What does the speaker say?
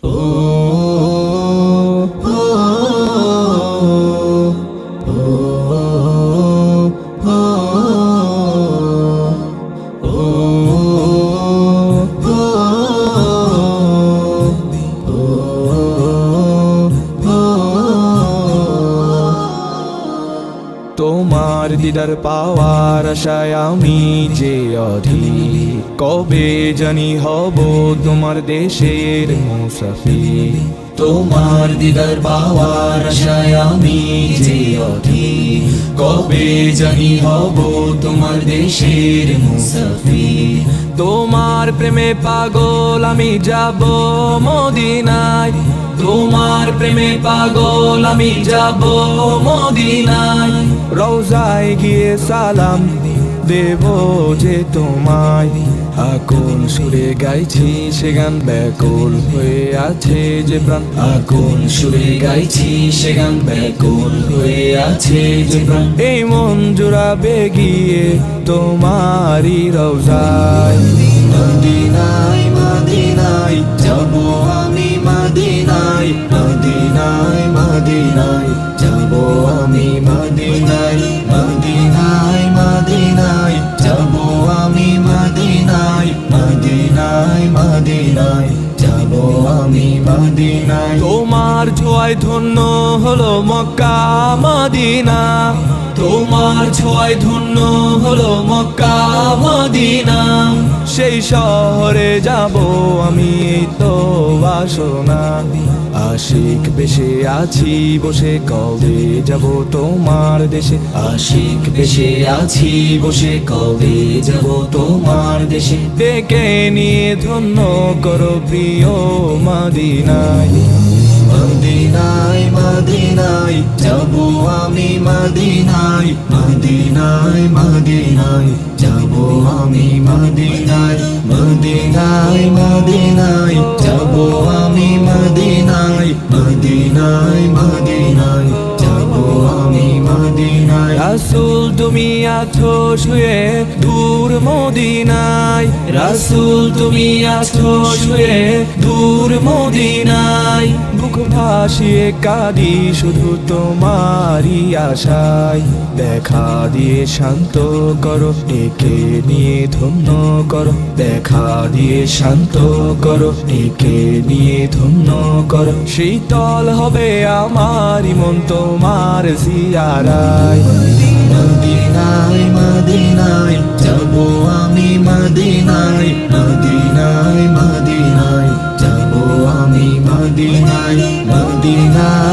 ও ও তোমার দিদার পাওয়ার আশায় আমি যে অধীর, কবে জানি হব তোমার দেশের মুসাফির। তোমার দিদার পাওয়ার আশায় আমি যে অধীর, কবে জানি হব তোমার দেশের মুসাফির। তোমার প্রেমে পাগল আমি যাব মদিনায়, তোমার প্রেমে পাগল আমি যাব মদিনায়। রওজায় গিয়ে সালাম দেব যে তোমায়, আকুল সুরে গাইছি সে গান ব্যাকুল হয়ে আছে যে প্রাণ। আকুল সুরে গাইছি সে গান ব্যাকুল হয়ে আছে যে প্রাণ। এই মন জোড়াবে গিয়ে তোমারই রওজায়। মদিনায় মদিনায় যাব আমি মদিনায়, মদিনায় মদিনায় যাব আমি মদিনায়, মদিনায় মদিনায় যাব আমি মদিনায়, মদিনায় মদিনায় যাব আমি মদিনায়। তোমার ছোঁয়ায় ধন্য হলো মক্কা মদিনা, তোমার ছোঁয়ায় ধন্য হলো মক্কা মদিনা। সেই শহরে যাব আমি তো বাসনা, আশিক বেশে আছি বসে কবে যাব তোমার দেশে। আশিক বেশে আছি বসে কবে যাব তোমার দেশে। ডেকে নিয়ে ধন্য করো প্রিয় মদিনায়। মদিনায় মদিনায় যাব আমি মদিনায়, মদিনায় মদিনায় যাব আমি মদিনায়, মদিনায় মদিনায় যাব আমি মদিনায়, মদিনায় মদিনায় যাব আমি মদিনায়। রাসূল তুমি আছো শুয়ে দূর মদিনায়, রাসূল তুমি আছো শুয়ে দূর মদিনায়। বুক ভাসিয়ে কাঁদি শুধু তোমারই আশায়, দেখা দিয়ে শান্ত করো একে নিয়ে ধন্য করো, দেখা দিয়ে শান্ত করো একে নিয়ে ধন্য করো। শীতল হবে আমার মন তোমার জিয়ারায়। মদিনায় মদিনায় যাব আমি মদিনায়, মদিনায় মদিনায় যাব আমি মদিনায়, মদিনায়